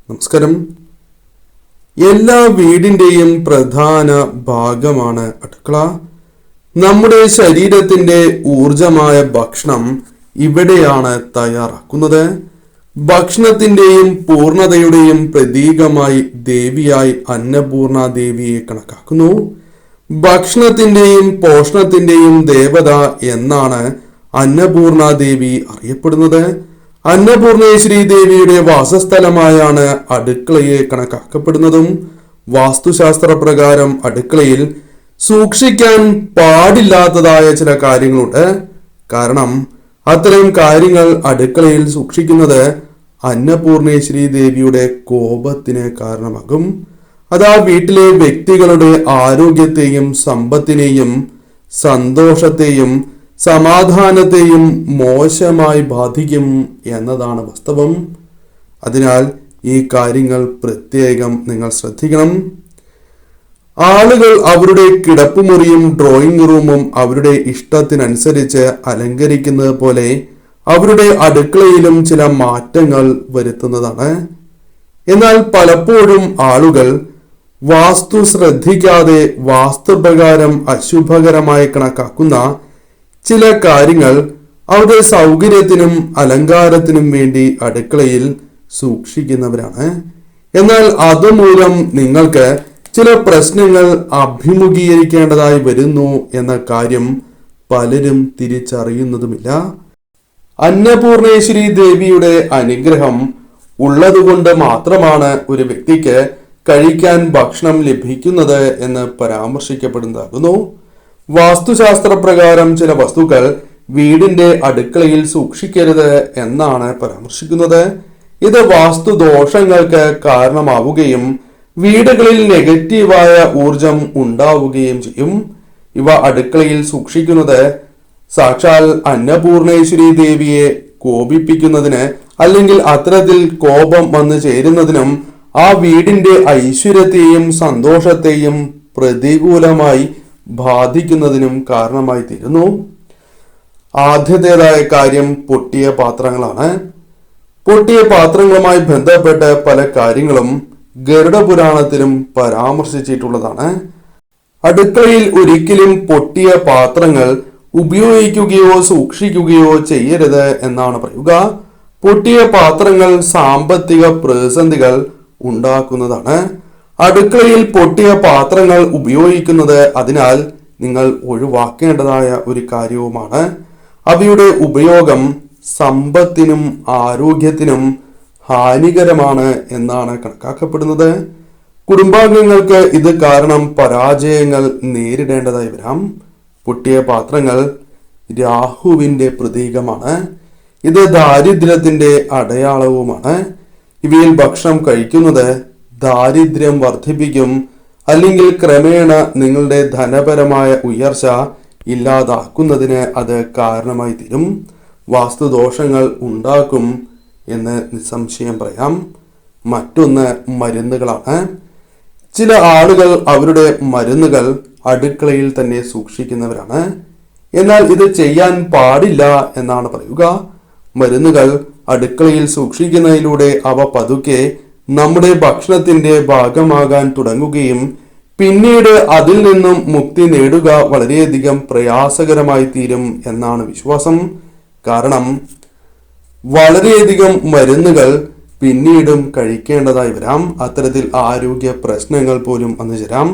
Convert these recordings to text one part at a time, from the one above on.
നമസ്കാരം. എല്ലാ വീടിന്റെയും പ്രധാന ഭാഗമാണ് അടുക്കള. നമ്മുടെ ശരീരത്തിന്റെ ഊർജമായ ഭക്ഷണം ഇവിടെയാണ് തയ്യാറാക്കുന്നത്. ഭക്ഷണത്തിന്റെയും പൂർണതയുടെയും പ്രതീകമായി ദേവിയായി അന്നപൂർണ ദേവിയെ കണക്കാക്കുന്നു. ഭക്ഷണത്തിന്റെയും പോഷണത്തിന്റെയും ദേവത എന്നാണ് അന്നപൂർണ ദേവി അറിയപ്പെടുന്നത്. അന്നപൂർണേശ്വരി ദേവിയുടെ വാസസ്ഥലമായാണ് അടുക്കളയെ കണക്കാക്കപ്പെടുന്നതും. വാസ്തുശാസ്ത്ര പ്രകാരം അടുക്കളയിൽ സൂക്ഷിക്കാൻ പാടില്ലാത്തതായ ചില കാര്യങ്ങളുണ്ട്. കാരണം അത്തരം കാര്യങ്ങൾ അടുക്കളയിൽ സൂക്ഷിക്കുന്നത് അന്നപൂർണേശ്വരി ദേവിയുടെ കോപത്തിന് കാരണമാകും. അത് ആ വീട്ടിലെ വ്യക്തികളുടെ ആരോഗ്യത്തെയും സമ്പത്തിനെയും സന്തോഷത്തെയും സമാധാനത്തെയും മോശമായി ബാധിക്കും എന്നതാണ് വാസ്തവം. അതിനാൽ ഈ കാര്യങ്ങൾ പ്രത്യേകം നിങ്ങൾ ശ്രദ്ധിക്കണം. ആളുകൾ അവരുടെ കിടപ്പുമുറിയും ഡ്രോയിങ് റൂമും അവരുടെ ഇഷ്ടത്തിനനുസരിച്ച് അലങ്കരിക്കുന്നത് പോലെ അവരുടെ അടുക്കളയിലും ചില മാറ്റങ്ങൾ വരുത്തുന്നതാണ്. എന്നാൽ പലപ്പോഴും ആളുകൾ വാസ്തു ശ്രദ്ധിക്കാതെ വാസ്തുപ്രകാരം അശുഭകരമായി കണക്കാക്കുന്ന ചില കാര്യങ്ങൾ അവരുടെ സൗകര്യത്തിനും അലങ്കാരത്തിനും വേണ്ടി അടുക്കളയിൽ സൂക്ഷിക്കുന്നവരാണ്. എന്നാൽ അതുമൂലം നിങ്ങൾക്ക് ചില പ്രശ്നങ്ങൾ അഭിമുഖീകരിക്കേണ്ടതായി വരുന്നു എന്ന കാര്യം പലരും തിരിച്ചറിയുന്നതുമില്ല. അന്നപൂർണേശ്വരി ദേവിയുടെ അനുഗ്രഹം ഉള്ളതുകൊണ്ട് മാത്രമാണ് ഒരു വ്യക്തിക്ക് കഴിക്കാൻ ഭക്ഷണം ലഭിക്കുന്നത് എന്ന് പരാമർശിക്കപ്പെടുന്നതാകുന്നു. വാസ്തുശാസ്ത്ര പ്രകാരം ചില വസ്തുക്കൾ വീടിന്റെ അടുക്കളയിൽ സൂക്ഷിക്കരുത് എന്നാണ് പരാമർശിക്കുന്നത്. ഇത് വാസ്തുദോഷങ്ങൾക്ക് കാരണമാവുകയും വീടുകളിൽ നെഗറ്റീവായ ഊർജം ഉണ്ടാവുകയും ചെയ്യും. ഇവ അടുക്കളയിൽ സൂക്ഷിക്കുന്നത് സാക്ഷാൽ അന്നപൂർണേശ്വരി ദേവിയെ കോപിപ്പിക്കുന്നതിന് അല്ലെങ്കിൽ അത്തരത്തിൽ കോപം വന്നു ചേരുന്നതിനും ആ വീടിന്റെ ഐശ്വര്യത്തെയും സന്തോഷത്തെയും പ്രതികൂലമായി ബാധിക്കുന്നതിനും കാരണമായി തീരുന്നു. ആദ്യത്തേതായ കാര്യം പൊട്ടിയ പാത്രങ്ങളാണ്. പൊട്ടിയ പാത്രങ്ങളുമായി ബന്ധപ്പെട്ട് പല കാര്യങ്ങളും ഗരുഡ പുരാണത്തിലും പരാമർശിച്ചിട്ടുള്ളതാണ്. അടുക്കളയിൽ ഒരിക്കലും പൊട്ടിയ പാത്രങ്ങൾ ഉപയോഗിക്കുകയോ സൂക്ഷിക്കുകയോ ചെയ്യരുത് എന്നാണ് പറയുക. പൊട്ടിയ പാത്രങ്ങൾ സാമ്പത്തിക പ്രതിസന്ധികൾ ഉണ്ടാക്കുന്നതാണ്. അടുക്കളയിൽ പൊട്ടിയ പാത്രങ്ങൾ ഉപയോഗിക്കുന്നത് അതിനാൽ നിങ്ങൾ ഒഴിവാക്കേണ്ടതായ ഒരു കാര്യവുമാണ്. അവയുടെ ഉപയോഗം സമ്പത്തിനും ആരോഗ്യത്തിനും ഹാനികരമാണ് എന്നാണ് കണക്കാക്കപ്പെടുന്നത്. കുടുംബാംഗങ്ങൾക്ക് ഇത് കാരണം പരാജയങ്ങൾ നേരിടേണ്ടതായി വരാം. പൊട്ടിയ പാത്രങ്ങൾ രാഹുവിന്റെ പ്രതീകമാണ്. ഇത് ദാരിദ്ര്യത്തിന്റെ അടയാളവുമാണ്. ഇവയിൽ ഭക്ഷണം കഴിക്കുന്നത് ദാരിദ്ര്യം വർദ്ധിപ്പിക്കും, അല്ലെങ്കിൽ ക്രമേണ നിങ്ങളുടെ ധനപരമായ ഉയർച്ച ഇല്ലാതാക്കുന്നതിന് അത് കാരണമായി തീരും. വാസ്തുദോഷങ്ങൾ ഉണ്ടാക്കും എന്ന് നിസ്സംശയം പറയാം. മറ്റൊന്ന് മരുന്നുകളാണ്. ചില ആളുകൾ അവരുടെ മരുന്നുകൾ അടുക്കളയിൽ തന്നെ സൂക്ഷിക്കുന്നവരാണ്. എന്നാൽ ഇത് ചെയ്യാൻ പാടില്ല എന്നാണ് പറയുക. മരുന്നുകൾ അടുക്കളയിൽ സൂക്ഷിക്കുന്നതിലൂടെ അവ പതുക്കെ നമ്മുടെ ഭക്ഷണത്തിന്റെ ഭാഗമാകാൻ തുടങ്ങുകയും പിന്നീട് അതിൽ നിന്നും മുക്തി നേടുക വളരെയധികം പ്രയാസകരമായി തീരും എന്നാണ് വിശ്വാസം. കാരണം വളരെയധികം മരുന്നുകൾ പിന്നീടും കഴിക്കേണ്ടതായി വരാം. അത്തരത്തിൽ ആരോഗ്യ പ്രശ്നങ്ങൾ പോലും വന്നു ചേരാം.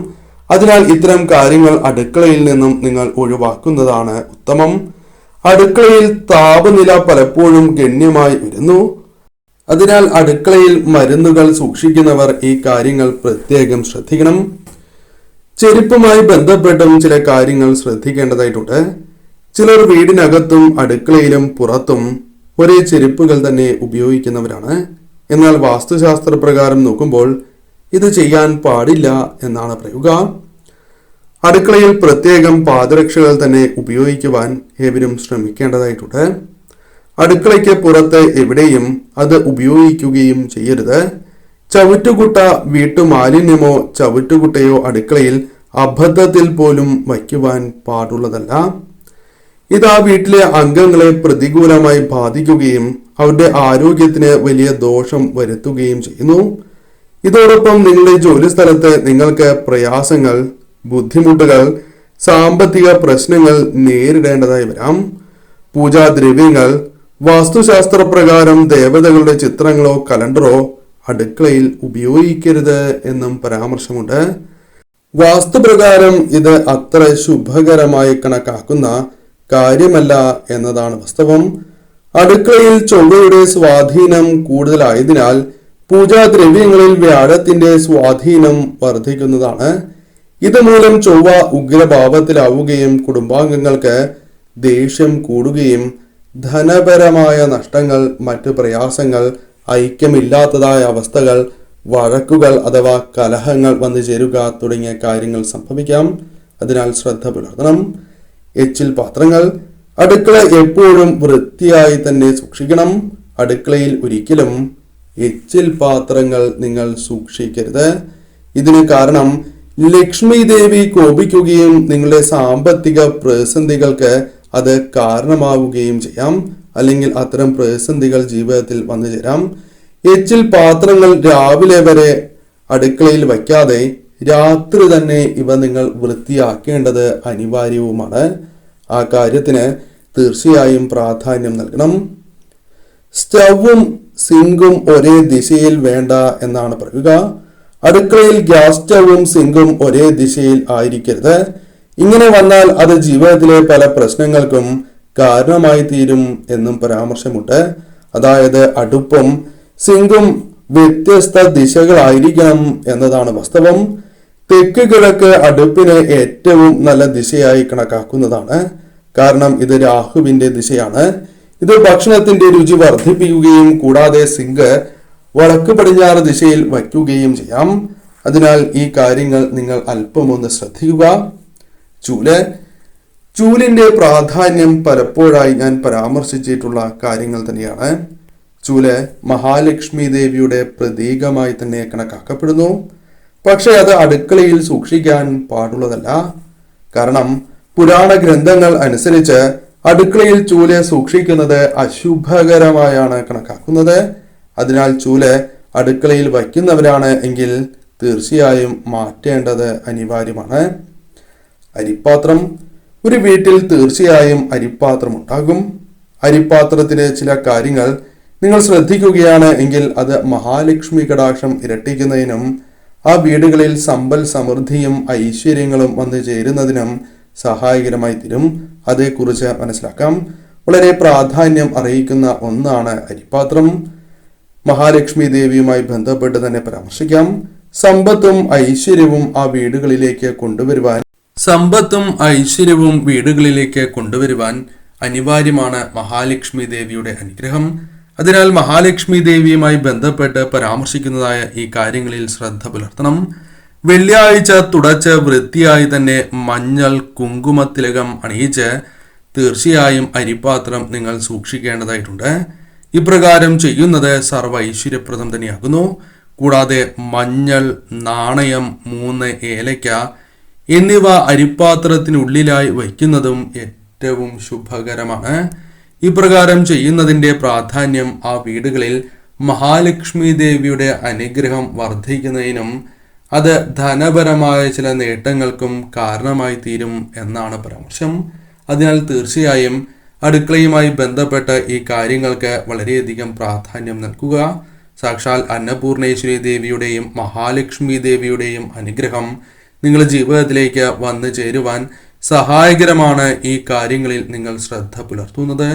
അതിനാൽ ഇത്തരം കാര്യങ്ങൾ അടുക്കളയിൽ നിന്നും നിങ്ങൾ ഒഴിവാക്കുന്നതാണ് ഉത്തമം. അടുക്കളയിൽ താപനില പലപ്പോഴും ഗണ്യമായി വരുന്നു. അതിനാൽ അടുക്കളയിൽ മരുന്നുകൾ സൂക്ഷിക്കുന്നവർ ഈ കാര്യങ്ങൾ പ്രത്യേകം ശ്രദ്ധിക്കണം. ചെരുപ്പുമായി ബന്ധപ്പെട്ടും ചില കാര്യങ്ങൾ ശ്രദ്ധിക്കേണ്ടതായിട്ടുണ്ട്. ചിലർ വീടിനകത്തും അടുക്കളയിലും പുറത്തും ഒരേ ചെരുപ്പുകൾ തന്നെ ഉപയോഗിക്കുന്നവരാണ്. എന്നാൽ വാസ്തുശാസ്ത്ര പ്രകാരം നോക്കുമ്പോൾ ഇത് ചെയ്യാൻ പാടില്ല എന്നാണ് പറയുക. അടുക്കളയിൽ പ്രത്യേകം പാദരക്ഷകൾ തന്നെ ഉപയോഗിക്കുവാൻ ഏവരും ശ്രമിക്കേണ്ടതായിട്ടുണ്ട്. അടുക്കളയ്ക്ക് പുറത്ത് എവിടെയും അത് ഉപയോഗിക്കുകയും ചെയ്യരുത്. ചവിറ്റുകുട്ട, വീട്ടുമാലിന്യമോ ചവിറ്റുകുട്ടയോ അടുക്കളയിൽ അബദ്ധത്തിൽ പോലും വയ്ക്കുവാൻ പാടുള്ളതല്ല. ഇത് ആ വീട്ടിലെ അംഗങ്ങളെ പ്രതികൂലമായി ബാധിക്കുകയും അവരുടെ ആരോഗ്യത്തിന് വലിയ ദോഷം വരുത്തുകയും ചെയ്യുന്നു. ഇതോടൊപ്പം നിങ്ങളുടെ ജോലി സ്ഥലത്ത് നിങ്ങൾക്ക് പ്രയാസങ്ങൾ, ബുദ്ധിമുട്ടുകൾ, സാമ്പത്തിക പ്രശ്നങ്ങൾ നേരിടേണ്ടതായി വരാം. പൂജാദ്രവ്യങ്ങൾ, വാസ്തുശാസ്ത്രപ്രകാരം ദേവതകളുടെ ചിത്രങ്ങളോ കലണ്ടറോ അടുക്കളയിൽ ഉപയോഗിക്കരുത് എന്നും പരാമർശമുണ്ട്. വാസ്തുപ്രകാരം ഇത് അത്ര ശുഭകരമായി കണക്കാക്കുന്ന കാര്യമല്ല എന്നതാണ് വാസ്തവം. അടുക്കളയിൽ ചൊവ്വയുടെ സ്വാധീനം കൂടുതലായതിനാൽ പൂജാദ്രവ്യങ്ങളിൽ വ്യാഴത്തിന്റെ സ്വാധീനം വർദ്ധിക്കുന്നതാണ്. ഇതുമൂലം ചൊവ്വ ഉഗ്രഭാവത്തിലാവുകയും കുടുംബാംഗങ്ങൾക്ക് ദേഷ്യം കൂടുകയും ധനപരമായ നഷ്ടങ്ങൾ, മറ്റു പ്രയാസങ്ങൾ, ഐക്യമില്ലാത്തതായ അവസ്ഥകൾ, വഴക്കുകൾ അഥവാ കലഹങ്ങൾ വന്നു ചേരുക തുടങ്ങിയ കാര്യങ്ങൾ സംഭവിക്കാം. അതിനാൽ ശ്രദ്ധ പുലർത്തണം. എച്ചിൽ പാത്രങ്ങൾ. അടുക്കള എപ്പോഴും വൃത്തിയായി തന്നെ സൂക്ഷിക്കണം. അടുക്കളയിൽ ഒരിക്കലും എച്ചിൽ പാത്രങ്ങൾ നിങ്ങൾ സൂക്ഷിക്കരുത്. ഇതിന് കാരണം ലക്ഷ്മി ദേവി കോപിക്കുകയും നിങ്ങളുടെ സാമ്പത്തിക പ്രതിസന്ധികൾക്ക് അത് കാരണമാവുകയും ചെയ്യാം. അല്ലെങ്കിൽ അത്തരം പ്രതിസന്ധികൾ ജീവിതത്തിൽ വന്നു ചേരാം. എച്ചിൽ പാത്രങ്ങൾ രാവിലെ വരെ അടുക്കളയിൽ വയ്ക്കാതെ രാത്രി തന്നെ ഇവ നിങ്ങൾ വൃത്തിയാക്കേണ്ടത് അനിവാര്യവുമാണ്. ആ കാര്യത്തിന് തീർച്ചയായും പ്രാധാന്യം നൽകണം. സ്റ്റൗവും സിങ്കും ഒരേ ദിശയിൽ വേണ്ട എന്നാണ് പറയുക. അടുക്കളയിൽ ഗ്യാസ് സ്റ്റൗവും സിങ്കും ഒരേ ദിശയിൽ ആയിരിക്കരുത്. ഇങ്ങനെ വന്നാൽ അത് ജീവിതത്തിലെ പല പ്രശ്നങ്ങൾക്കും കാരണമായി തീരും എന്നും പരാമർശമുണ്ട്. അതായത് അടുപ്പും സിങ്കും വ്യത്യസ്ത ദിശകളായിരിക്കണം എന്നതാണ് വാസ്തവം. തെക്ക് കിഴക്ക് അടുപ്പിന് ഏറ്റവും നല്ല ദിശയായി കണക്കാക്കുന്നതാണ്. കാരണം ഇത് രാഹുവിന്റെ ദിശയാണ്. ഇത് ഭക്ഷണത്തിന്റെ രുചി വർദ്ധിപ്പിക്കുകയും കൂടാതെ സിങ്ക് വടക്ക് പടിഞ്ഞാറ് ദിശയിൽ വയ്ക്കുകയും ചെയ്യാം. അതിനാൽ ഈ കാര്യങ്ങൾ നിങ്ങൾ അല്പമൊന്ന് ശ്രദ്ധിക്കുക. ചൂലിന്റെ പ്രാധാന്യം പലപ്പോഴായി ഞാൻ പരാമർശിച്ചിട്ടുള്ള കാര്യങ്ങൾ തന്നെയാണ്. ചൂല് മഹാലക്ഷ്മി ദേവിയുടെ പ്രതീകമായി തന്നെ കണക്കാക്കപ്പെടുന്നു. പക്ഷെ അത് അടുക്കളയിൽ സൂക്ഷിക്കാൻ പാടുള്ളതല്ല. കാരണം പുരാണ ഗ്രന്ഥങ്ങൾ അനുസരിച്ച് അടുക്കളയിൽ ചൂല് സൂക്ഷിക്കുന്നത് അശുഭകരമായാണ് കണക്കാക്കുന്നത്. അതിനാൽ ചൂല് അടുക്കളയിൽ വയ്ക്കുന്നവരാണ് എങ്കിൽ തീർച്ചയായും മാറ്റേണ്ടത് അനിവാര്യമാണ്. അരിപ്പാത്രം. ഒരു വീട്ടിൽ തീർച്ചയായും അരിപ്പാത്രം ഉണ്ടാകും. അരിപ്പാത്രത്തിലെ ചില കാര്യങ്ങൾ നിങ്ങൾ ശ്രദ്ധിക്കുകയാണ് എങ്കിൽ അത് മഹാലക്ഷ്മി കടാക്ഷം ഇരട്ടിക്കുന്നതിനും ആ വീടുകളിൽ സമ്പൽ സമൃദ്ധിയും ഐശ്വര്യങ്ങളും വന്നു ചേരുന്നതിനും സഹായകരമായി തീരും. അതേക്കുറിച്ച് മനസ്സിലാക്കാം. വളരെ പ്രാധാന്യം അറിയിക്കുന്ന ഒന്നാണ് അരിപ്പാത്രം. മഹാലക്ഷ്മി ദേവിയുമായി ബന്ധപ്പെട്ട് തന്നെ പരാമർശിക്കാം. സമ്പത്തും ഐശ്വര്യവും ആ വീടുകളിലേക്ക് കൊണ്ടുവരുവാൻ അനിവാര്യമാണ് മഹാലക്ഷ്മി ദേവിയുടെ അനുഗ്രഹം. അതിനാൽ മഹാലക്ഷ്മി ദേവിയുമായി ബന്ധപ്പെട്ട് പരാമർശിക്കുന്നതായ ഈ കാര്യങ്ങളിൽ ശ്രദ്ധ പുലർത്തണം. വെള്ളിയാഴ്ച തുടച്ച് വൃത്തിയായി തന്നെ മഞ്ഞൾ കുങ്കുമത്തിലകം അണിയിച്ച് തീർച്ചയായും അരിപ്പാത്രം നിങ്ങൾ സൂക്ഷിക്കേണ്ടതായിട്ടുണ്ട്. ഇപ്രകാരം ചെയ്യുന്നത് സർവ്വ ഐശ്വര്യപ്രദം തന്നെയാകുന്നു. കൂടാതെ മഞ്ഞൾ, നാണയം, 3 ഏലയ്ക്ക എന്നിവ അരിപ്പാത്രത്തിനുള്ളിലായി വയ്ക്കുന്നതും ഏറ്റവും ശുഭകരമാണ്. ഇപ്രകാരം ചെയ്യുന്നതിന്റെ പ്രാധാന്യം ആ വീടുകളിൽ മഹാലക്ഷ്മി ദേവിയുടെ അനുഗ്രഹം വർദ്ധിക്കുന്നതിനും അത് ധനപരമായ ചില നേട്ടങ്ങൾക്കും കാരണമായി തീരും എന്നാണ് പരാമർശം. അതിനാൽ തീർച്ചയായും അടുക്കളയുമായി ബന്ധപ്പെട്ട ഈ കാര്യങ്ങൾക്ക് വളരെയധികം പ്രാധാന്യം നൽകുക. സാക്ഷാൽ അന്നപൂർണേശ്വരി ദേവിയുടെയും മഹാലക്ഷ്മി ദേവിയുടെയും അനുഗ്രഹം നിങ്ങളുടെ ജീവിതത്തിലേക്ക് വന്നു ചേരുവാൻ സഹായകരമാണ് ഈ കാര്യങ്ങളിൽ നിങ്ങൾ ശ്രദ്ധ പുലർത്തുന്നത്.